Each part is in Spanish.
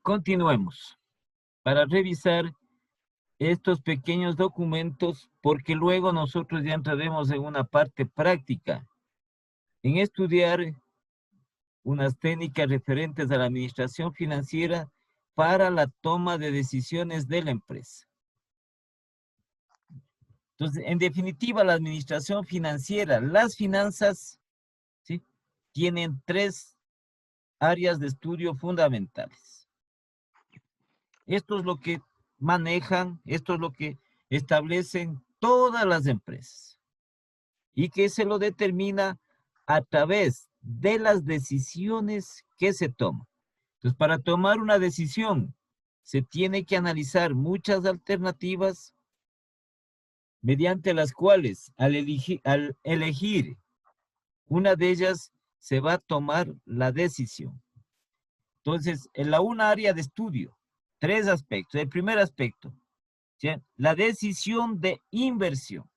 Continuemos para revisar estos pequeños documentos, porque luego nosotros ya entraremos en una parte práctica, en estudiar unas técnicas referentes a la administración financiera para la toma de decisiones de la empresa. Entonces, en definitiva, la administración financiera, las finanzas, ¿sí?, tienen tres áreas de estudio fundamentales. Esto es lo que manejan, esto es lo que establecen todas las empresas y que se lo determina a través de las decisiones que se toman. Entonces, para tomar una decisión, se tiene que analizar muchas alternativas mediante las cuales al elegir una de ellas se va a tomar la decisión. Entonces, en una área de estudio, tres aspectos. El primer aspecto, ¿sí?, la decisión de inversión.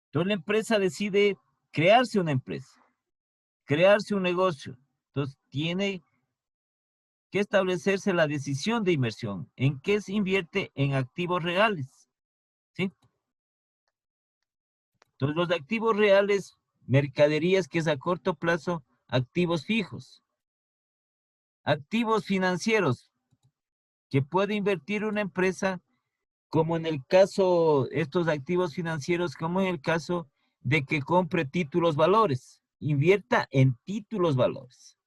Entonces, la empresa decide crearse una empresa, crearse un negocio. Entonces, tiene que establecerse la decisión de inversión. ¿En qué se invierte? En activos reales, ¿sí? Entonces, los activos reales, mercaderías, que es a corto plazo, activos fijos. Activos financieros, que puede invertir una empresa, como en el caso, estos activos financieros, como en el caso de que compre títulos valores, invierta en títulos valores.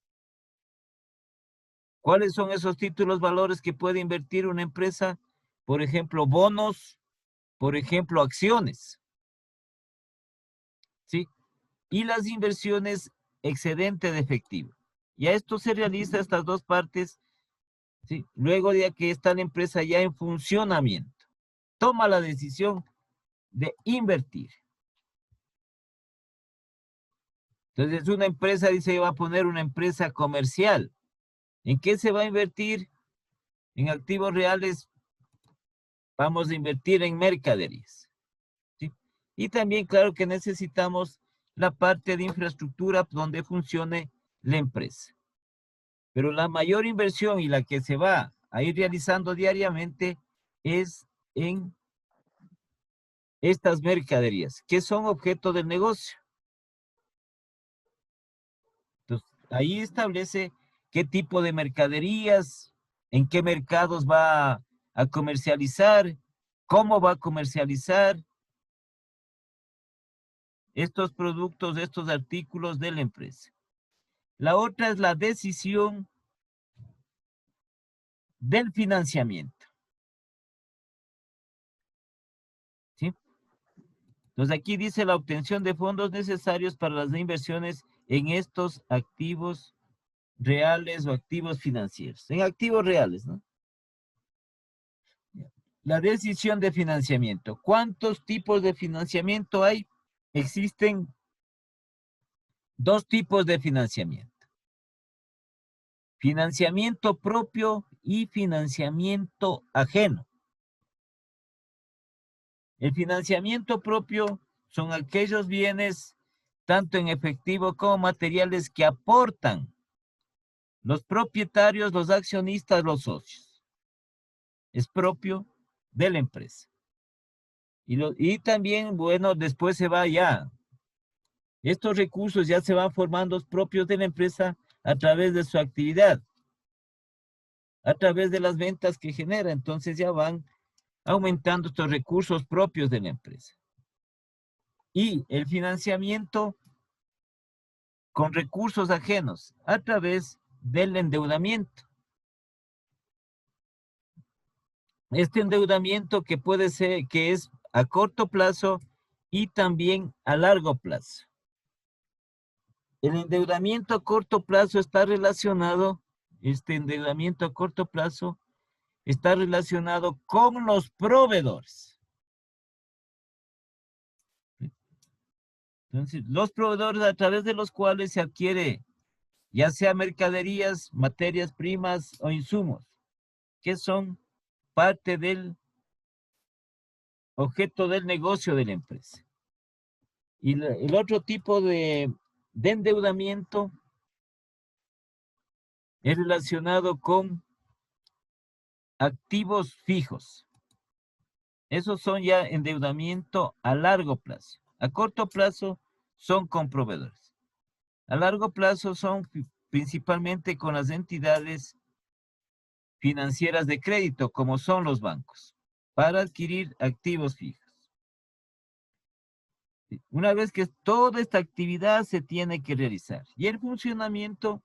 ¿Cuáles son esos títulos valores que puede invertir una empresa? Por ejemplo, bonos, por ejemplo, acciones, ¿sí? Y las inversiones excedente de efectivo. Y a esto se realiza estas dos partes, ¿sí?, luego de que está la empresa ya en funcionamiento. Toma la decisión de invertir. Entonces, una empresa dice, va a poner una empresa comercial. ¿En qué se va a invertir? En activos reales. Vamos a invertir en mercaderías, ¿sí? Y también, claro, que necesitamos la parte de infraestructura donde funcione la empresa. Pero la mayor inversión y la que se va a ir realizando diariamente es en estas mercaderías, que son objeto del negocio. Entonces, ahí establece qué tipo de mercaderías, en qué mercados va a comercializar, cómo va a comercializar estos productos, estos artículos de la empresa. La otra es la decisión del financiamiento, ¿sí? Entonces, aquí dice la obtención de fondos necesarios para las inversiones en estos activos reales o activos financieros. En activos reales, ¿no? La decisión de financiamiento. ¿Cuántos tipos de financiamiento hay? Existen dos tipos de financiamiento. Financiamiento propio y financiamiento ajeno. El financiamiento propio son aquellos bienes, tanto en efectivo como materiales, que aportan los propietarios, los accionistas, los socios. Es propio de la empresa. Y también, bueno, después se va ya. Estos recursos ya se van formando propios de la empresa a través de su actividad, a través de las ventas que genera. Entonces ya van aumentando estos recursos propios de la empresa. Y el financiamiento con recursos ajenos a través del endeudamiento. este endeudamiento que puede ser, que es a corto plazo y también a largo plazo. El endeudamiento a corto plazo está relacionado, este endeudamiento a corto plazo está relacionado con los proveedores. Entonces, los proveedores a través de los cuales se adquiere ya sea mercaderías, materias primas o insumos, que son parte del objeto del negocio de la empresa. Y el otro tipo de endeudamiento es relacionado con activos fijos. Esos son ya endeudamiento a largo plazo. A corto plazo son con proveedores. A largo plazo son principalmente con las entidades financieras de crédito, como son los bancos, para adquirir activos fijos. Una vez que toda esta actividad se tiene que realizar y el funcionamiento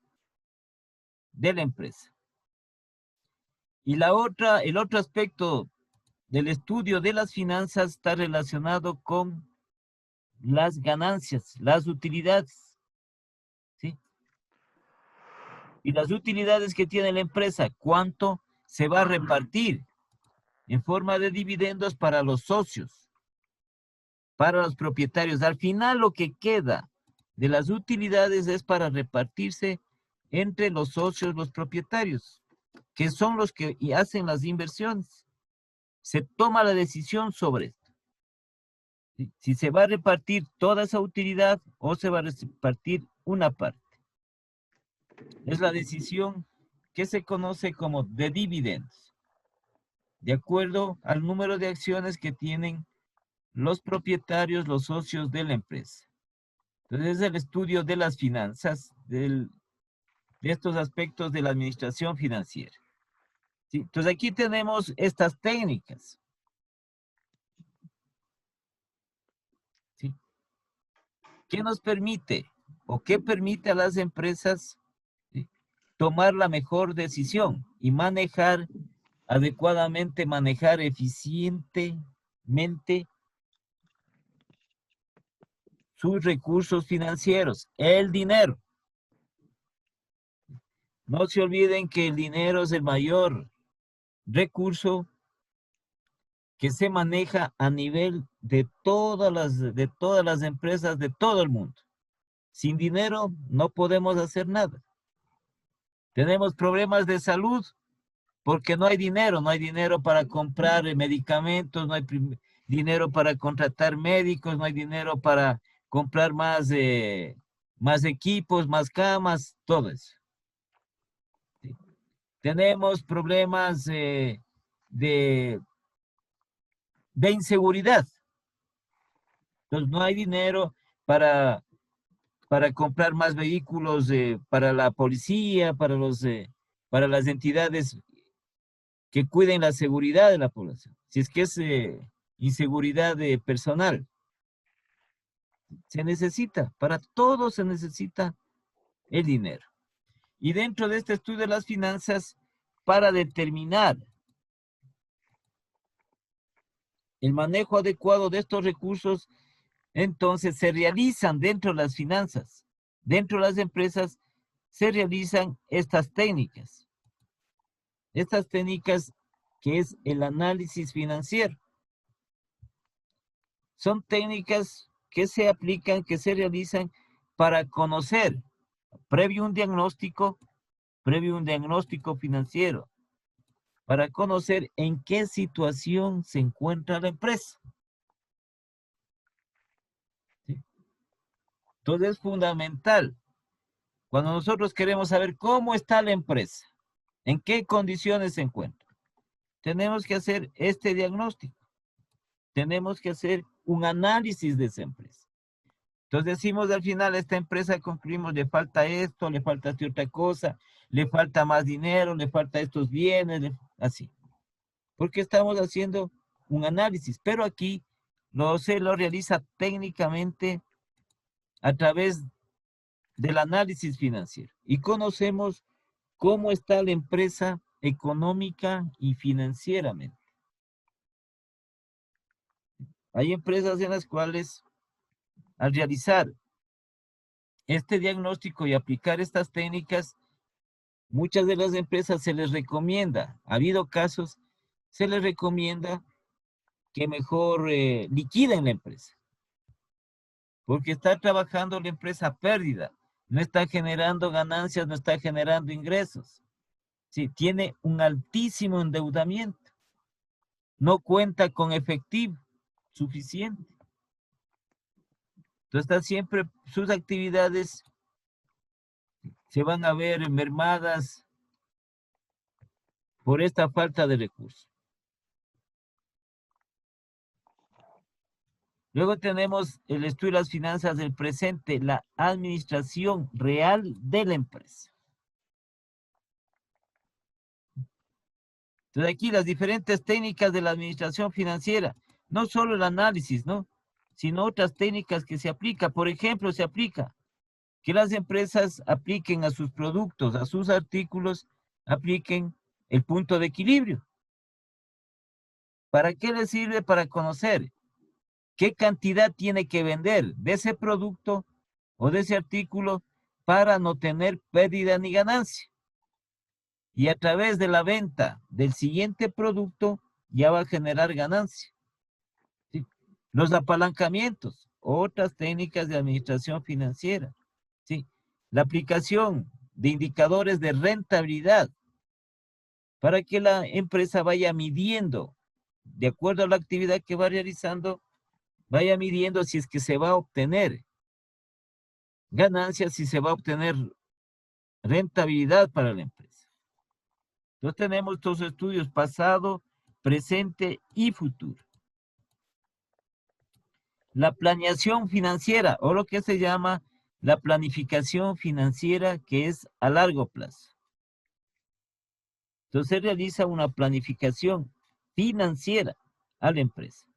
de la empresa. Y el otro aspecto del estudio de las finanzas está relacionado con las ganancias, las utilidades, ¿sí? Y las utilidades que tiene la empresa, cuánto se va a repartir en forma de dividendos para los socios, para los propietarios. Al final lo que queda de las utilidades es para repartirse entre los socios, los propietarios, que son los que hacen las inversiones. Se toma la decisión sobre esto. Si se va a repartir toda esa utilidad o se va a repartir una parte. Es la decisión que se conoce como de dividendos, de acuerdo al número de acciones que tienen los propietarios, los socios de la empresa. Entonces es el estudio de las finanzas, de estos aspectos de la administración financiera. ¿Sí? Entonces aquí tenemos estas técnicas. ¿Sí? ¿Qué nos permite o qué permite a las empresas, ¿sí?, tomar la mejor decisión y manejar adecuadamente, manejar eficientemente sus recursos financieros, el dinero? No se olviden que el dinero es el mayor recurso que se maneja a nivel de todas las empresas de todo el mundo. Sin dinero no podemos hacer nada. Tenemos problemas de salud porque no hay dinero para comprar medicamentos, no hay dinero para contratar médicos, no hay dinero para comprar más equipos, más camas, todo eso. ¿Sí? Tenemos problemas de inseguridad. Entonces no hay dinero para comprar más vehículos para la policía, para las entidades que cuiden la seguridad de la población. Si es que es inseguridad personal, se necesita, para todo se necesita el dinero. Y dentro de este estudio de las finanzas, para determinar el manejo adecuado de estos recursos, entonces se realizan dentro de las finanzas, dentro de las empresas, se realizan estas técnicas que es el análisis financiero. Son técnicas que se aplican, que se realizan para conocer, previo un diagnóstico financiero, para conocer en qué situación se encuentra la empresa. ¿Sí? Entonces es fundamental. Cuando nosotros queremos saber cómo está la empresa, en qué condiciones se encuentra, tenemos que hacer este diagnóstico. Tenemos que hacer un análisis de esa empresa. Entonces decimos al final, a esta empresa concluimos, le falta esto, le falta esta otra cosa, le falta más dinero, le falta estos bienes, así. Porque estamos haciendo un análisis, pero aquí se lo realiza técnicamente a través del análisis financiero. Y conocemos cómo está la empresa económica y financieramente. Hay empresas en las cuales al realizar este diagnóstico y aplicar estas técnicas, muchas de las empresas se les recomienda, ha habido casos, se les recomienda que mejor liquiden la empresa, porque está trabajando la empresa a pérdida, no está generando ganancias, no está generando ingresos. Sí, tiene un altísimo endeudamiento, no cuenta con efectivo suficiente. Entonces, siempre sus actividades se van a ver mermadas por esta falta de recursos. Luego tenemos el estudio de las finanzas del presente, la administración real de la empresa. Entonces aquí las diferentes técnicas de la administración financiera, no solo el análisis, ¿no? Sino otras técnicas que se aplican. Por ejemplo, se aplica que las empresas apliquen a sus productos, a sus artículos, apliquen el punto de equilibrio. ¿Para qué les sirve? Para conocer qué cantidad tiene que vender de ese producto o de ese artículo para no tener pérdida ni ganancia. Y a través de la venta del siguiente producto ya va a generar ganancia. ¿Sí? Los apalancamientos, otras técnicas de administración financiera. ¿Sí? La aplicación de indicadores de rentabilidad para que la empresa vaya midiendo, de acuerdo a la actividad que va realizando, vaya midiendo si es que se va a obtener ganancias, si se va a obtener rentabilidad para la empresa. Entonces tenemos estos estudios pasado, presente y futuro. La planeación financiera, o lo que se llama la planificación financiera, que es a largo plazo. Entonces se realiza una planificación financiera a la empresa.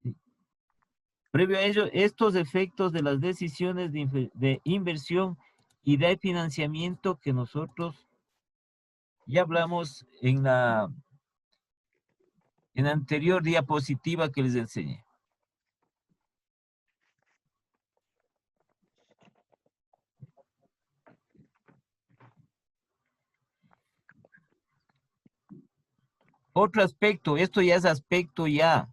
¿Sí? Previo a ello, estos efectos de las decisiones de inversión y de financiamiento que nosotros ya hablamos en la anterior diapositiva que les enseñé. Otro aspecto, esto ya es aspecto ya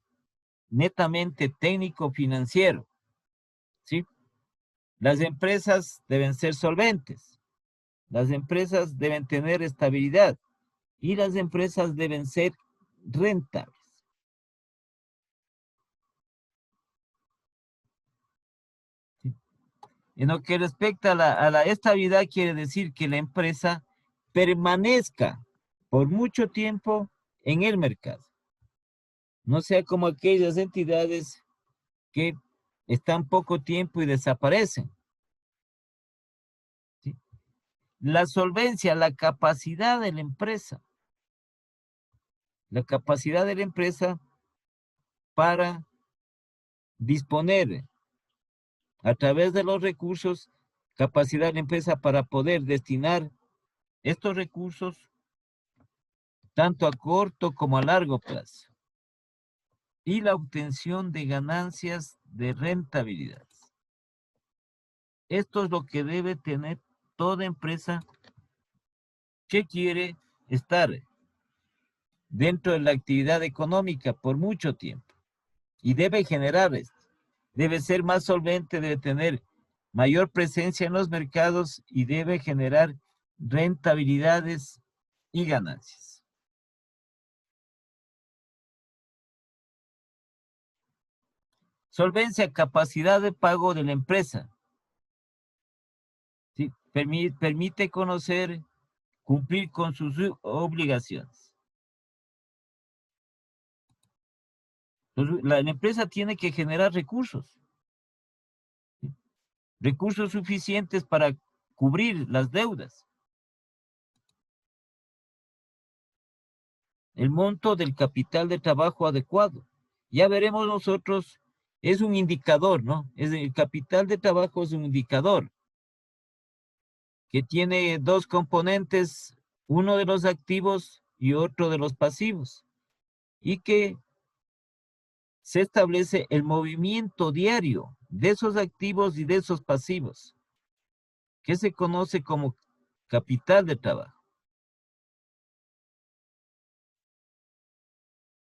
netamente técnico financiero, ¿sí? Las empresas deben ser solventes, las empresas deben tener estabilidad y las empresas deben ser rentables. ¿Sí? En lo que respecta a la estabilidad, quiere decir que la empresa permanezca por mucho tiempo en el mercado. No sea como aquellas entidades que están poco tiempo y desaparecen. ¿Sí? La solvencia, la capacidad de la empresa. La capacidad de la empresa para disponer a través de los recursos, capacidad de la empresa para poder destinar estos recursos tanto a corto como a largo plazo. Y la obtención de ganancias de rentabilidad. Esto es lo que debe tener toda empresa que quiere estar dentro de la actividad económica por mucho tiempo. Y debe generar esto. Debe ser más solvente, debe tener mayor presencia en los mercados y debe generar rentabilidades y ganancias. Solvencia, capacidad de pago de la empresa. ¿Sí? Permite conocer, cumplir con sus obligaciones. La empresa tiene que generar recursos. ¿Sí? Recursos suficientes para cubrir las deudas. El monto del capital de trabajo adecuado. Ya veremos nosotros, es un indicador, ¿no? El capital de trabajo es un indicador que tiene dos componentes, uno de los activos y otro de los pasivos, y que se establece el movimiento diario de esos activos y de esos pasivos, que se conoce como capital de trabajo.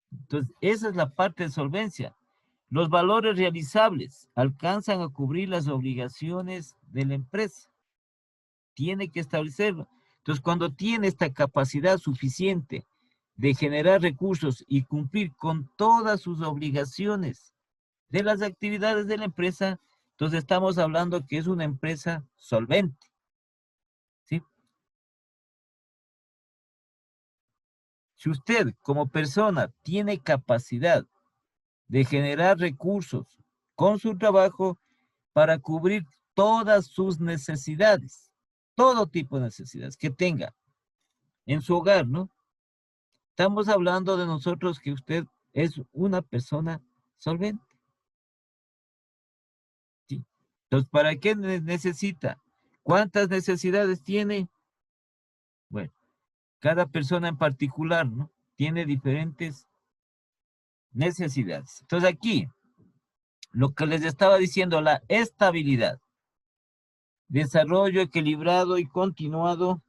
Entonces, esa es la parte de solvencia. Los valores realizables alcanzan a cubrir las obligaciones de la empresa. Tiene que establecerlo. Entonces, cuando tiene esta capacidad suficiente de generar recursos y cumplir con todas sus obligaciones de las actividades de la empresa, entonces estamos hablando que es una empresa solvente, ¿sí? Si usted como persona tiene capacidad de generar recursos con su trabajo para cubrir todas sus necesidades, todo tipo de necesidades que tenga en su hogar, ¿no? Estamos hablando de nosotros que usted es una persona solvente, ¿sí? Entonces, ¿para qué necesita? ¿Cuántas necesidades tiene? Bueno, cada persona en particular, ¿no? Tiene diferentes necesidades. Entonces, aquí, lo que les estaba diciendo, la estabilidad, desarrollo equilibrado y continuado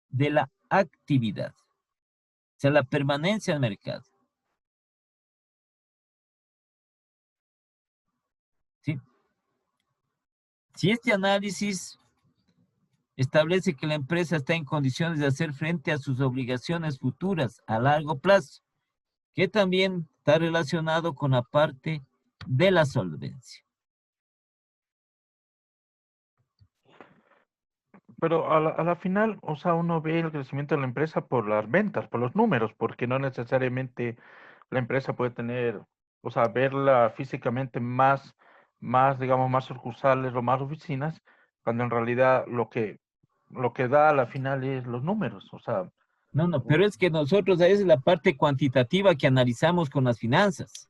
de la actividad, o sea, la permanencia en el mercado, ¿sí? Si este análisis establece que la empresa está en condiciones de hacer frente a sus obligaciones futuras a largo plazo, que también está relacionado con la parte de la solvencia. Pero a la final, o sea, uno ve el crecimiento de la empresa por las ventas, por los números, porque no necesariamente la empresa puede tener, o sea, verla físicamente digamos, más sucursales o más oficinas, cuando en realidad lo que da a la final es los números, o sea, No, no, pero es que nosotros, esa es la parte cuantitativa que analizamos con las finanzas.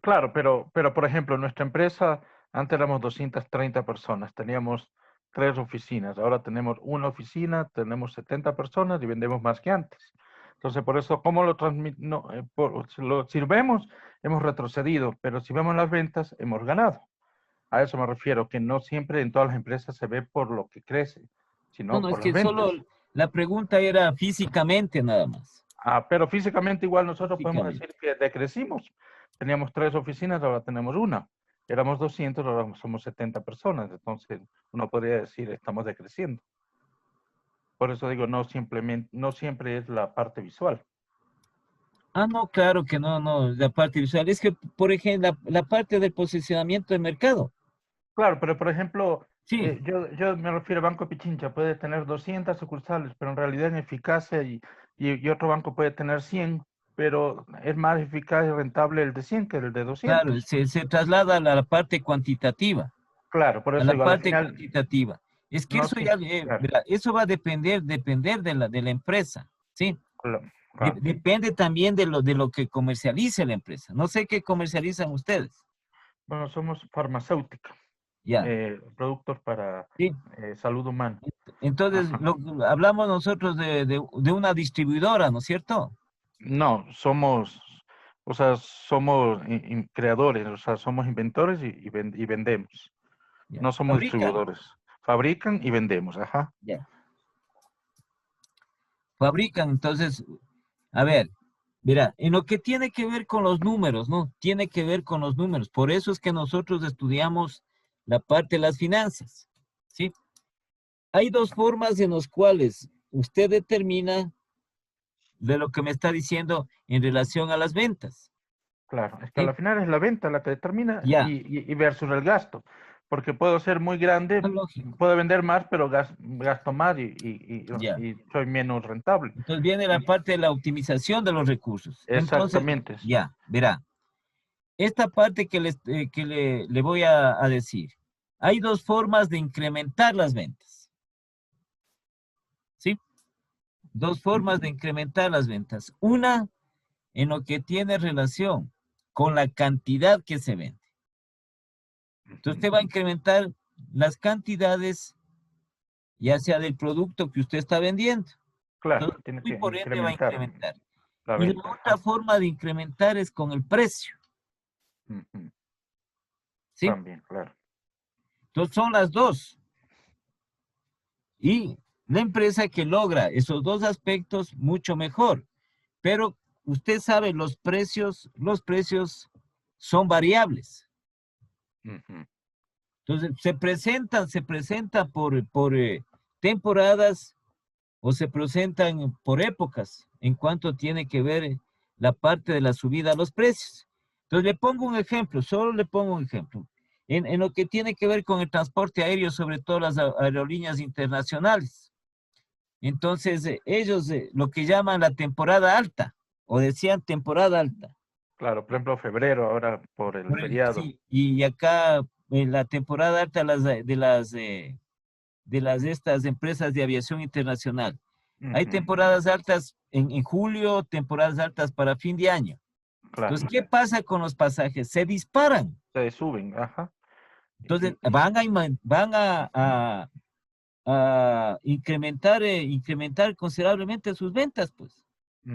claro, pero por ejemplo, nuestra empresa, antes éramos 230 personas, teníamos tres oficinas, ahora tenemos una oficina, tenemos 70 personas y vendemos más que antes. Entonces, por eso, ¿cómo lo transmitimos? Si lo vemos, hemos retrocedido, pero si vemos las ventas, hemos ganado. A eso me refiero, que no siempre en todas las empresas se ve por lo que crece, No, sino no, es por las que solo ventas. la pregunta era físicamente nada más. Ah, pero físicamente igual nosotros podemos Físicamente. decir que decrecimos. Teníamos tres oficinas, ahora tenemos una. Éramos 200, ahora somos 70 personas. Entonces, uno podría decir, estamos decreciendo. Por eso digo, no simplemente, no siempre es la parte visual. Ah, no, claro que no, no, la parte visual. Es que, por ejemplo, la parte del posicionamiento de mercado. Claro, pero por ejemplo, Sí, yo me refiero a Banco Pichincha, puede tener 200 sucursales, pero en realidad en eficacia y otro banco puede tener 100, pero es más eficaz y rentable el de 100 que el de claro, 200. se traslada a la parte cuantitativa, Claro, por a eso la digo, a la parte final, cuantitativa. Es que no eso ya, siempre, claro, verá, eso va a depender de la empresa, ¿sí? claro. Depende también de lo que comercialice la empresa. No sé qué comercializan ustedes. Bueno, somos farmacéutica, Ya, productos para ¿sí? salud humana. Entonces, Ajá. hablamos nosotros de una distribuidora, ¿no es cierto? No, somos, o sea, somos creadores, o sea, somos inventores y vendemos. Ya. No somos Fabrican, distribuidores. Fabrican y vendemos, ajá. ya. Fabrican, entonces, a ver, mira, en lo que tiene que ver con los números, ¿no? Tiene que ver con los números. Por eso es que nosotros estudiamos la parte de las finanzas, ¿sí? Hay dos formas en las cuales usted determina de lo que me está diciendo en relación a las ventas, Claro, es que a ¿sí? la final es la venta la que determina Ya, y versus el gasto. Porque puedo ser muy grande, es lógico, puedo vender más, pero gasto más ya. y soy menos rentable. Entonces viene la parte de la optimización de los recursos. Entonces, Exactamente. ya, verá, esta parte que le voy a decir, hay dos formas de incrementar las ventas, ¿sí? Dos formas de incrementar las ventas. Una, en lo que tiene relación con la cantidad que se vende. Entonces, Ujú. usted va a incrementar las cantidades, ya sea del producto que usted está vendiendo. Claro, Entonces, tiene y que por ende va a incrementar incrementar. la Y la venta. otra Ajá. forma de incrementar es con el precio. Ujú. ¿Sí? También, claro. Entonces son las dos. Y la empresa que logra esos dos aspectos, mucho mejor. Pero usted sabe, los precios son variables. Ujú. Entonces se presentan por temporadas o se presentan por épocas en cuanto tiene que ver la parte de la subida a los precios. Entonces le pongo un ejemplo, solo le pongo un ejemplo. En lo que tiene que ver con el transporte aéreo, sobre todo las aerolíneas internacionales. Entonces ellos lo que llaman la temporada alta, o decían temporada alta. Claro, por ejemplo, febrero, ahora por el feriado. Sí, y acá en la temporada alta de las estas empresas de aviación internacional. Hay Ujú. temporadas altas en julio, temporadas altas para fin de año. Entonces, Claro, ¿qué pasa con los pasajes? Se disparan. se suben, ajá. Entonces, Y, van a incrementar considerablemente sus ventas, pues.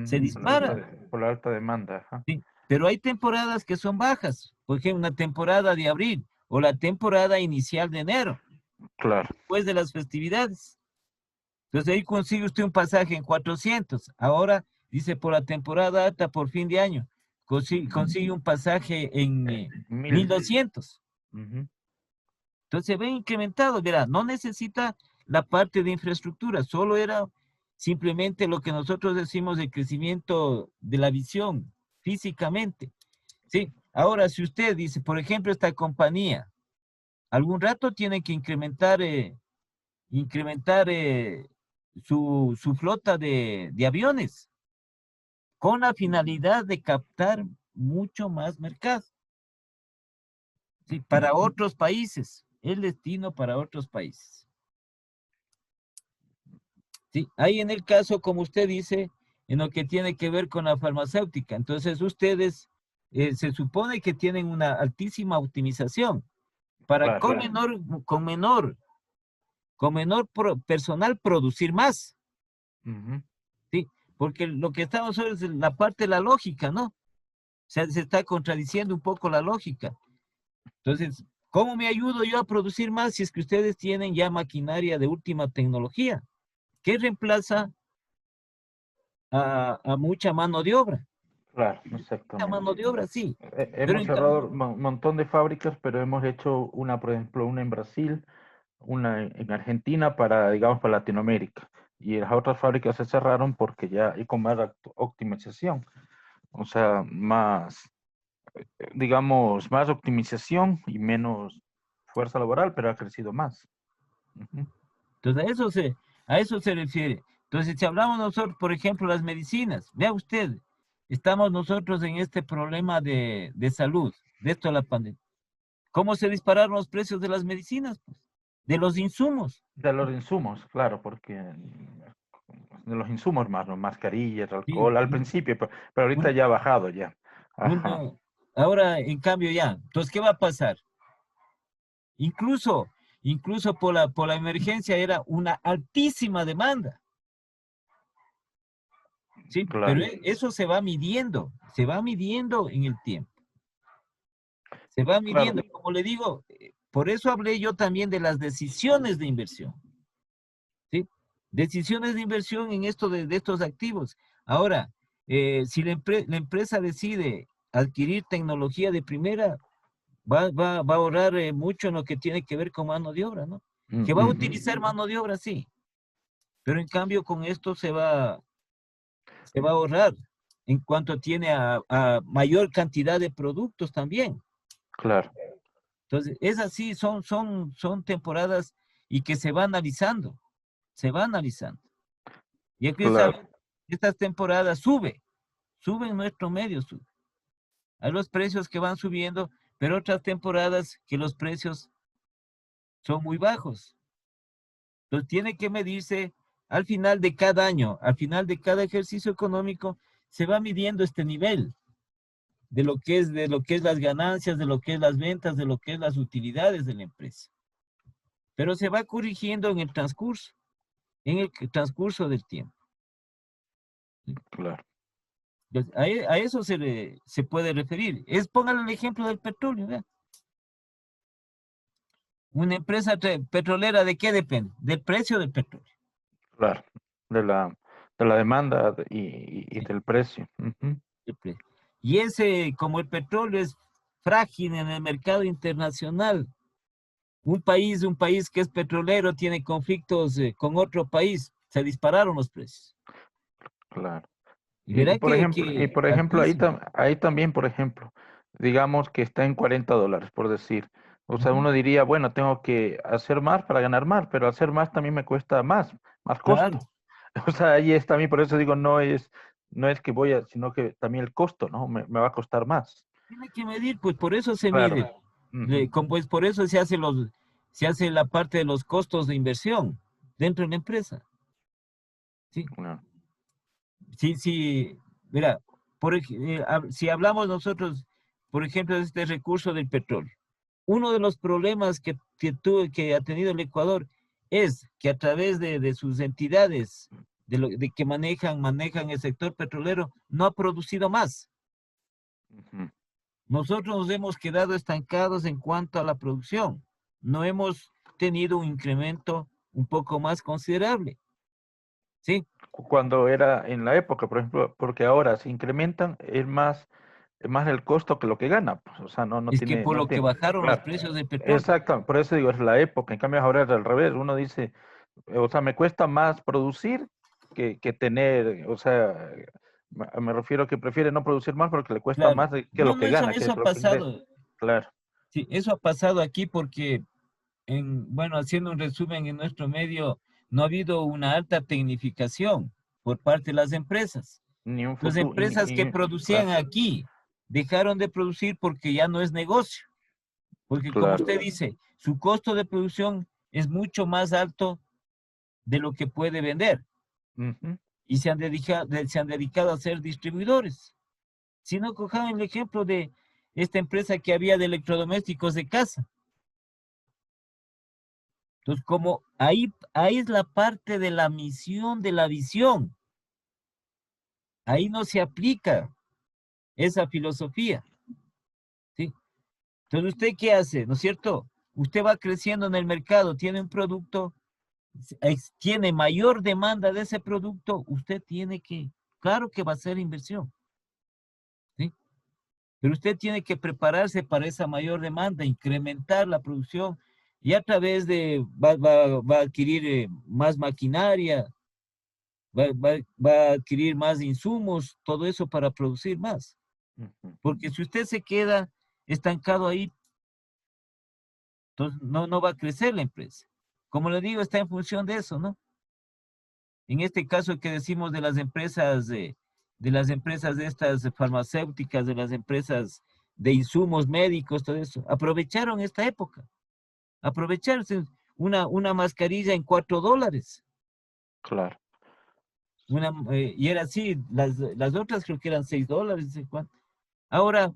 Se ujú, disparan. por la alta demanda, ajá. ¿Sí? Pero hay temporadas que son bajas. Por ejemplo, una temporada de abril o la temporada inicial de enero, Claro. después de las festividades. Entonces ahí consigue usted un pasaje en 400. Ahora dice por la temporada alta, por fin de año, consigue un pasaje en 1000. 1200. Ujú. Entonces se ve incrementado, verá, no necesita la parte de infraestructura, solo era simplemente lo que nosotros decimos de crecimiento de la visión físicamente. Sí, ahora si usted dice, por ejemplo, esta compañía, algún rato tiene que incrementar su flota de aviones con la finalidad de captar mucho más mercado, ¿sí? Para otros países, el destino para otros países. ¿Sí? Ahí en el caso, como usted dice, en lo que tiene que ver con la farmacéutica, entonces ustedes se supone que tienen una altísima optimización para Claro. con menor personal producir más. Ujú. ¿Sí? Porque lo que estamos hoy es la parte de la lógica, ¿no? O sea, se está contradiciendo un poco la lógica. Entonces, ¿cómo me ayudo yo a producir más si es que ustedes tienen ya maquinaria de última tecnología que reemplaza a mucha mano de obra? Claro, La mano exactamente. de obra, sí, pero Hemos en cerrado cambio, un montón de fábricas, pero hemos hecho una, por ejemplo, una en Brasil, una en Argentina para, digamos, para Latinoamérica. Y las otras fábricas se cerraron porque ya hay con más optimización. O sea, más, digamos, más optimización y menos fuerza laboral, pero ha crecido más. Ujú. entonces a eso se refiere. Entonces, si hablamos nosotros, por ejemplo, las medicinas, vea usted, estamos nosotros en este problema de salud, de esto de la pandemia. ¿Cómo se dispararon los precios de las medicinas? Pues, de los insumos. De los insumos, claro, porque de los insumos más, ¿no? Mascarillas, Sí, alcohol, al principio, pero ahorita un- ya ha bajado ya. Ajá, uno- ahora, en cambio, ya. Entonces, ¿qué va a pasar? Incluso, incluso por la emergencia era una altísima demanda, ¿sí? Pero claro, eso se va midiendo en el tiempo, se va claro, midiendo. Como le digo, por eso hablé yo también de las decisiones de inversión, ¿sí? Decisiones de inversión en esto de estos activos. Ahora, si la empresa decide adquirir tecnología de primera, va a ahorrar mucho en lo que tiene que ver con mano de obra, ¿no? Que va a ujú, utilizar mano de obra, sí, pero en cambio con esto se va a ahorrar en cuanto tiene a mayor cantidad de productos también. claro, Entonces, es así, son temporadas y que se va analizando, se va analizando. Y aquí claro, saben, estas temporadas suben nuestro medio, sube. Hay los precios que van subiendo, pero otras temporadas que los precios son muy bajos. Entonces tiene que medirse al final de cada año, al final de cada ejercicio económico, se va midiendo este nivel de lo que es las ganancias, de lo que es las ventas, de lo que es las utilidades de la empresa. Pero se va corrigiendo en el transcurso del tiempo. claro. Entonces, a eso se puede referir. Póngale el ejemplo del petróleo, ¿vea? Una empresa petrolera, ¿de qué depende? Del precio del petróleo. Claro, de la demanda y ¿Sí? del precio. Ujú. El precio. Y como el petróleo es frágil en el mercado internacional, un país que es petrolero tiene conflictos con otro país, se dispararon los precios. Claro. Y verá Y que por ejemplo, altísimo. ahí también, por ejemplo, digamos que está en $40, por decir. O sea, Ujú. uno diría, bueno, tengo que hacer más para ganar más, pero hacer más también me cuesta más Claro, costo. O sea, ahí está también, por eso digo, no es que sino que también el costo, ¿no? Me va a costar más. tiene que medir, pues por eso se Claro. mide. Ujú. Pues por eso se hace la parte de los costos de inversión dentro de la empresa. ¿Sí? Claro. Sí, sí, mira, si hablamos nosotros, por ejemplo, de este recurso del petróleo, uno de los problemas que ha tenido el Ecuador es que a través de sus entidades de que manejan el sector petrolero, no ha producido más. Ujú. Nosotros nos hemos quedado estancados en cuanto a la producción. No hemos tenido un incremento un poco más considerable. ¿Sí? Cuando era en la época, por ejemplo, porque ahora se incrementan, es más el costo que lo que gana, pues, o sea, Es que por no lo que tiene, bajaron los claro, precios del petróleo. exacto, por eso digo, es la época, en cambio ahora es al revés, uno dice, o sea, me cuesta más producir que tener, o sea, me refiero que prefiere no producir más porque le cuesta Claro. más que No, lo no, que gana, que eso es ha lo que ingresa, pasado. claro. Sí, eso ha pasado aquí porque, bueno, haciendo un resumen en nuestro medio, no ha habido una alta tecnificación por parte de las empresas. Ni un Las futuro, empresas que producían claro, aquí dejaron de producir porque ya no es negocio. Porque como claro. usted dice, su costo de producción es mucho más alto de lo que puede vender Ujú. y se han dedicado a ser distribuidores. Si no, cojan el ejemplo de esta empresa que había de electrodomésticos de casa. Entonces, como ahí es la parte de la misión de la visión, ahí no se aplica esa filosofía, ¿sí? Entonces, ¿usted qué hace? ¿No es cierto? Usted va creciendo en el mercado, tiene un producto, tiene mayor demanda de ese producto, usted claro que va a hacer inversión, ¿sí? Pero usted tiene que prepararse para esa mayor demanda, incrementar la producción y a través va a adquirir más maquinaria, va a adquirir más insumos, todo eso para producir más. Ujú. Porque si usted se queda estancado ahí, entonces no va a crecer la empresa. Como le digo, está en función de eso, ¿no? En este caso que decimos de las empresas de estas farmacéuticas, de las empresas de insumos médicos, todo eso, aprovecharon esta época, aprovecharse una mascarilla en $4, Claro. y era así, las otras creo que eran $6, no sé cuánto. Ahora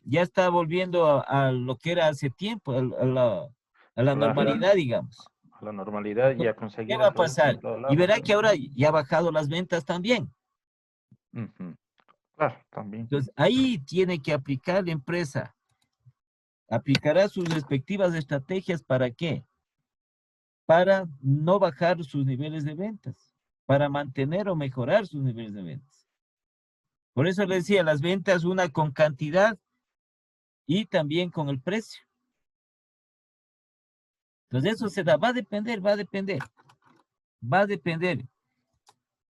ya está volviendo a lo que era hace tiempo, a la Claro, normalidad, digamos. a la normalidad y Entonces, a ¿qué conseguir va el a producto en pasar? todo Y lado. verá que ahora ya ha bajado las ventas también. Ujú. Claro, también. Entonces, ahí tiene que aplicar la empresa, aplicará sus respectivas estrategias. ¿Para qué? Para no bajar sus niveles de ventas, para mantener o mejorar sus niveles de ventas. Por eso le decía, las ventas, una con cantidad y también con el precio. Entonces, eso va a depender, va a depender, va a depender.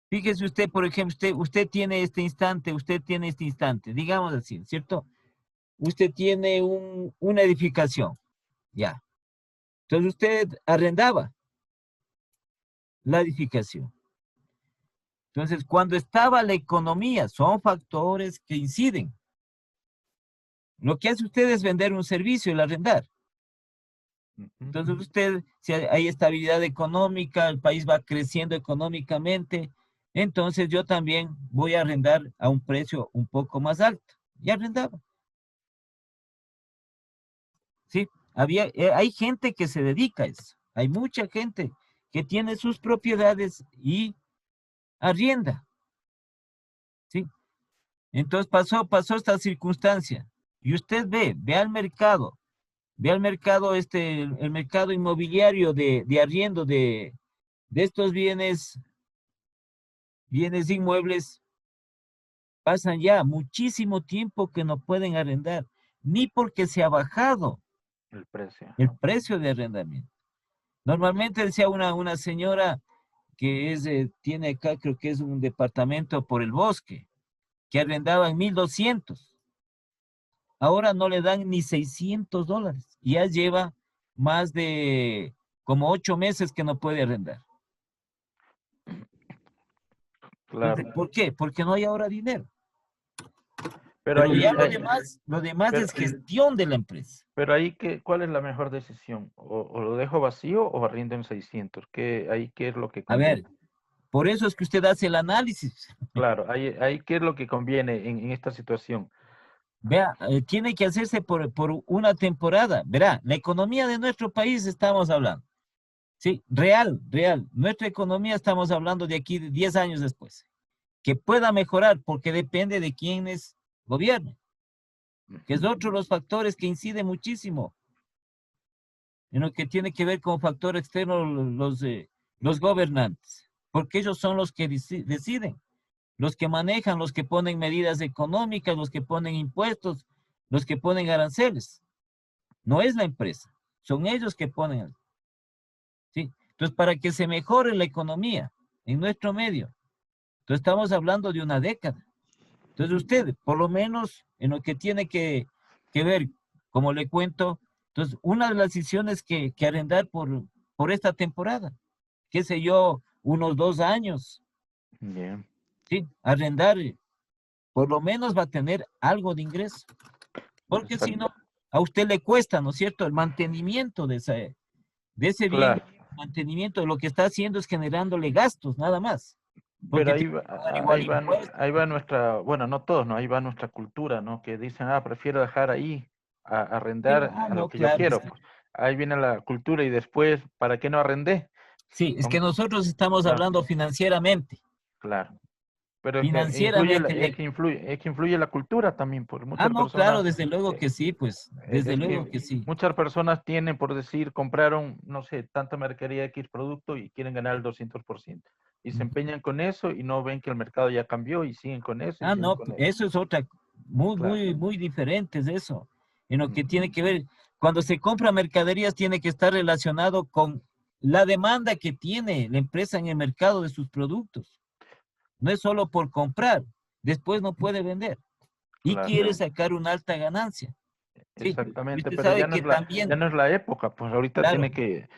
Fíjese usted, por ejemplo, usted tiene este instante, digamos así, ¿cierto? Usted tiene una edificación, ya. Entonces usted arrendaba la edificación. Entonces, cuando estaba la economía, son factores que inciden. Lo que hace usted es vender un servicio, el arrendar. Ujú. Entonces si hay estabilidad económica, el país va creciendo económicamente, entonces yo también voy a arrendar a un precio un poco más alto. Y arrendaba, ¿sí? Hay gente que se dedica a eso. Hay mucha gente que tiene sus propiedades y arrienda, ¿sí? Entonces pasó esta circunstancia. Y usted ve al mercado, el mercado inmobiliario de arriendo de estos bienes inmuebles, pasan ya muchísimo tiempo que no pueden arrendar, ni porque se ha bajado El precio. el Ajá. precio de arrendamiento. Normalmente decía una señora que tiene acá, creo que es un departamento por el bosque, que arrendaba en 1,200. Ahora no le dan ni $600. Ya lleva más de como 8 meses que no puede arrendar. Claro. Entonces, ¿por qué? Porque no hay ahora dinero. Pero Pero ya ahí, lo demás pero, es gestión de la empresa. pero ahí, ¿cuál es la mejor decisión? ¿O lo dejo vacío o arriendo en 600? ¿Qué es lo que A conviene? ver, por eso es que usted hace el análisis. Claro, ahí ¿qué es lo que conviene en esta situación? Vea, tiene que hacerse por una temporada. Verá, la economía de nuestro país estamos hablando. Sí, real, real. Nuestra economía estamos hablando de aquí de 10 años después. Que pueda mejorar porque depende de quiénes gobiernen, que es Ujú. otro de los factores que incide muchísimo en lo que tiene que ver con factor externo los gobernantes, porque ellos son los que deciden, los que manejan, los que ponen medidas económicas, los que ponen impuestos, los que ponen aranceles. No es la empresa, son ellos que ponen, ¿sí? Entonces, para que se mejore la economía en nuestro medio, entonces estamos hablando de una década. Entonces usted, por lo menos en lo que tiene que ver, como le cuento, entonces una de las decisiones que arrendar por esta temporada, qué sé yo, unos 2 años, Bien. ¿sí? Arrendar, por lo menos va a tener algo de ingreso, porque si no, Exacto. a usted le cuesta, ¿no es cierto?, el mantenimiento de ese bien, Claro. el mantenimiento, lo que está haciendo es generándole gastos, nada más, Pero porque tiene que pagar igual impuestos. ahí va nuestra, bueno, no todos, ¿no? Ahí va nuestra cultura, ¿no? Que dicen, prefiero dejar ahí a Sí, arrendar a lo no, que yo claro. quiero. Pues. Ahí viene la cultura y después, ¿para qué no arrendé? Sí, es que Vamos, nosotros estamos claro, hablando financieramente. claro. Pero es que Financieramente. es que influye la cultura también, por muchas No, claro, personas, desde luego eh, que sí, pues, desde es luego que que sí. muchas personas tienen, por decir, compraron, no sé, tanta mercadería X producto y quieren ganar el 200%. Y se empeñan con eso y no ven que el mercado ya cambió y siguen con eso y siguen No, con eso. eso es otra, muy, Claro. muy, muy diferente es eso. En lo que Ujú. tiene que ver, cuando se compra mercaderías, tiene que estar relacionado con la demanda que tiene la empresa en el mercado de sus productos. No es solo por comprar, después no puede vender y Claro, quiere sacar una alta ganancia. Sí, y exactamente, usted pero sabe que ya también, no es la época, pues ahorita claro, tiene que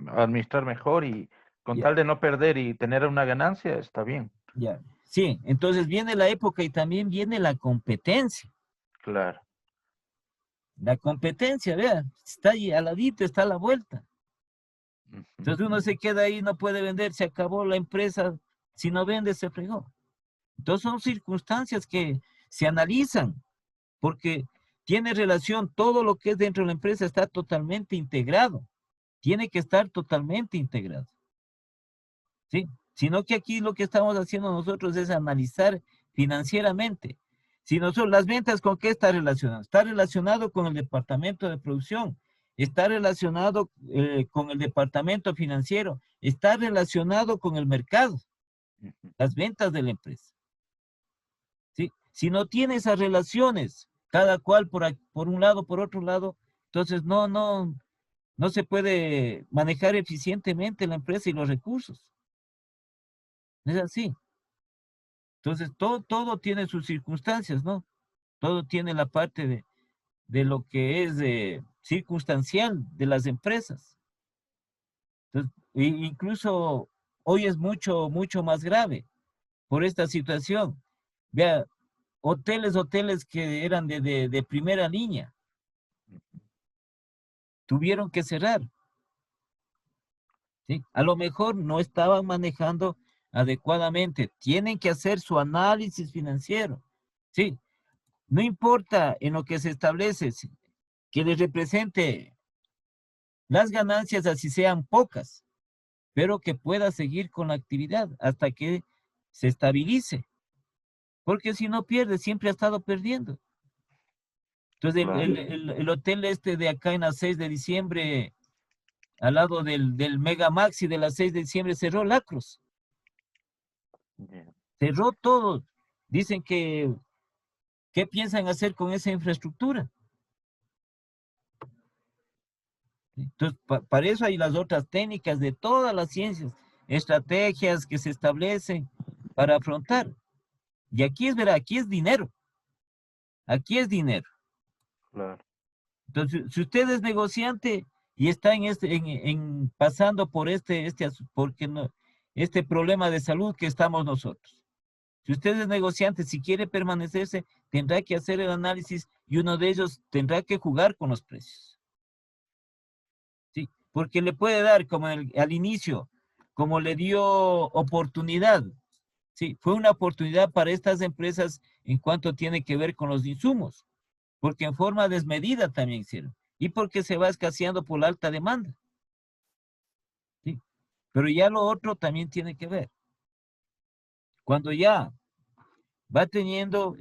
administrar mejor y con ya, tal de no perder y tener una ganancia, está bien, ya. Sí, entonces viene la época y también viene la competencia. claro. La competencia, vea, está ahí al ladito, está a la vuelta. Ujú. Entonces uno se queda ahí, no puede vender, se acabó la empresa, si no vende, se fregó. Entonces son circunstancias que se analizan, porque tiene relación, todo lo que es dentro de la empresa está totalmente integrado, tiene que estar totalmente integrado, ¿sí? Sino que aquí lo que estamos haciendo nosotros es analizar financieramente. Si nosotros, las ventas, ¿con qué está relacionado? Está relacionado con el departamento de producción, está relacionado con el departamento financiero, está relacionado con el mercado, Ujú. las ventas de la empresa, ¿sí? Si no tiene esas relaciones, cada cual por un lado, por otro lado, entonces no se puede manejar eficientemente la empresa y los recursos. Es así. Entonces, todo tiene sus circunstancias, ¿no? Todo tiene la parte de lo que es circunstancial de las empresas. Entonces, incluso hoy es mucho, mucho más grave por esta situación. Vea, hoteles que eran de primera línea, tuvieron que cerrar, ¿sí? A lo mejor no estaban manejando adecuadamente. Tienen que hacer su análisis financiero, ¿sí? No importa en lo que se establece, que les represente las ganancias, así sean pocas, pero que pueda seguir con la actividad hasta que se estabilice. porque si no pierde, siempre ha estado perdiendo. Entonces, Claro. el hotel este de acá en la 6 de diciembre, al lado del Mega Maxi de la 6 de diciembre, cerró Lacros. Ya. Cerró todo. Dicen que, ¿qué piensan hacer con esa infraestructura? Entonces, para eso hay las otras técnicas de todas las ciencias, estrategias que se establecen para afrontar. Y aquí es, verá, aquí es dinero. Aquí es dinero. Claro. Entonces, si usted es negociante y está pasando por porque no, este problema de salud que estamos nosotros. Si usted es negociante, si quiere permanecerse, tendrá que hacer el análisis y uno de ellos tendrá que jugar con los precios. ¿Sí? Porque le puede dar, como al inicio, como le dio oportunidad. Sí, fue una oportunidad para estas empresas en cuanto tiene que ver con los insumos, porque en forma desmedida también hicieron, y porque se va escaseando por la alta demanda. ¿Sí? Pero ya lo otro también tiene que ver. Cuando ya va teniendo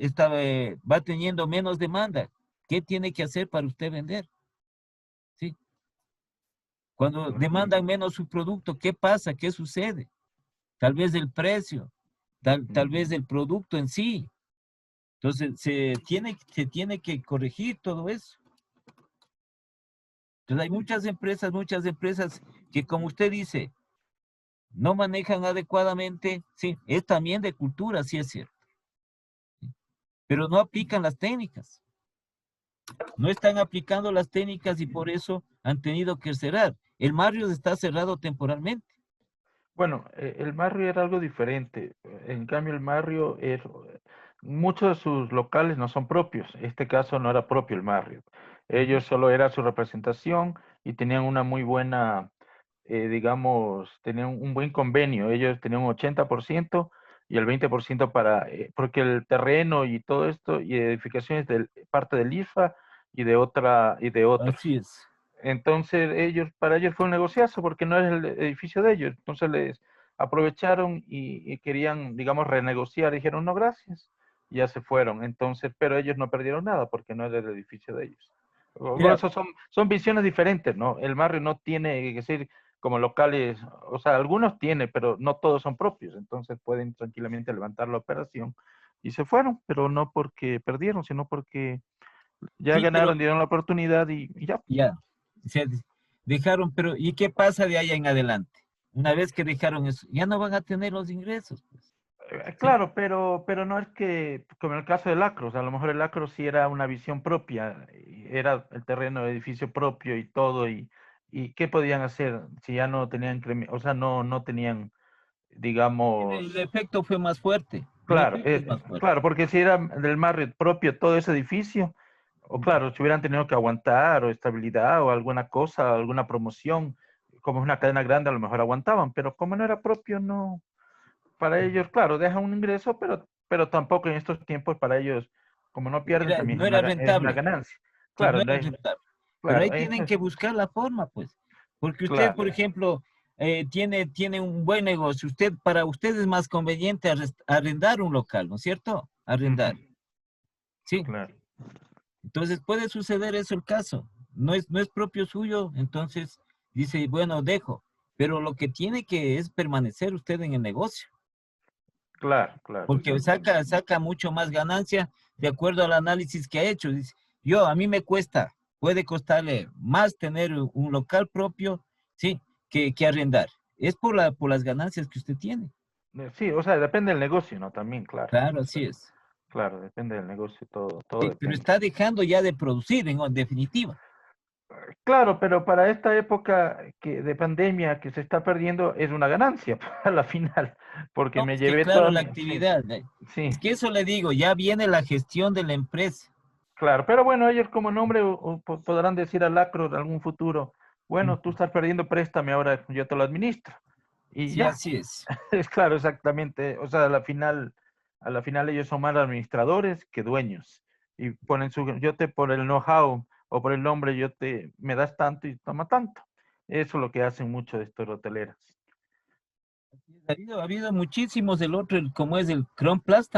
menos demanda, ¿qué tiene que hacer para usted vender? ¿Sí? Cuando demandan menos su producto, ¿qué pasa? ¿Qué sucede? Tal vez el precio, tal vez el producto en sí. Entonces, se tiene que corregir todo eso. Entonces, hay muchas empresas que, como usted dice, no manejan adecuadamente, sí, es también de cultura, sí es cierto, pero no aplican las técnicas. No están aplicando las técnicas y por eso han tenido que cerrar. El Marriott está cerrado temporalmente. Bueno, el Marrio era algo diferente. En cambio, el Marrio muchos de sus locales no son propios. Este caso no era propio el Marrio. Ujú. Ellos solo era su representación y tenían una muy buena, digamos, tenían un buen convenio. Ellos tenían un 80% y el 20% porque el terreno y todo esto y edificaciones de parte del IFA y de otros. Así es. Entonces para ellos fue un negociazo porque no es el edificio de ellos. Entonces les aprovecharon y querían, digamos, renegociar. Dijeron, no, gracias. Y ya se fueron. Entonces, pero ellos no perdieron nada porque no era el edificio de ellos. Por Mira, eso son visiones diferentes, ¿no? El barrio no tiene que ser como locales, o sea, algunos tiene, pero no todos son propios. Entonces pueden tranquilamente levantar la operación y se fueron, pero no porque perdieron, sino porque ya sí, pero ganaron, dieron la oportunidad y ya. ya, se dejaron, pero ¿y qué pasa de allá en adelante? Una vez que dejaron eso, ya no van a tener los ingresos, pues. ¿Sí? Claro, pero no es que, como en el caso del Acros, a lo mejor el Acros sí era una visión propia, y era el terreno de edificio propio y todo, y ¿qué podían hacer si ya no tenían, o sea, no tenían, El digamos, efecto fue más fuerte. El claro, efecto es más fuerte. claro, porque si era del Marriott propio todo ese edificio, o claro, si hubieran tenido que aguantar o estabilidad o alguna cosa, alguna promoción, como es una cadena grande, a lo mejor aguantaban, pero como no era propio, no para ellos, claro, deja un ingreso, pero tampoco en estos tiempos para ellos, como no pierden, también No era es una rentable. ganancia. Sí, no Claro, no era es, rentable. Pero claro, ahí tienen que buscar la forma, pues. Porque usted, claro. por ejemplo, tiene un buen negocio. Para usted es más conveniente arrendar un local, ¿no es cierto? Ujú, Arrendar. Sí. claro, Entonces puede suceder eso el caso. No es propio suyo, entonces dice, bueno, dejo. Pero lo que tiene que es permanecer usted en el negocio, claro, porque exactamente. saca mucho más ganancia de acuerdo al análisis que ha hecho. Dice, a mí me puede costarle más tener un local propio, sí, que arrendar. Es por las ganancias que usted tiene. Sí, o sea, depende del negocio, ¿no? También, claro. Claro, O sea, así es. claro, depende del negocio, todo Sí, pero depende. está dejando ya de producir, en definitiva. Claro, pero para esta época de pandemia que se está perdiendo es una ganancia a la final, porque No, me es que llevé claro, toda la mi, sí, actividad, sí. es que eso le digo, ya viene la gestión de la empresa. Claro, pero bueno, ellos como nombre podrán decir al Acro en algún futuro, bueno, tú Ujú. estás perdiendo, préstame, ahora yo te lo administro. Y Sí, ya, así es. es claro, exactamente. O sea, a la final ellos son más administradores que dueños. Y ponen yo te por el know-how o por el nombre, me das tanto y toma tanto. Eso es lo que hacen muchos de estos hoteleras. Ha habido muchísimos del otro, como es el Chrome Plus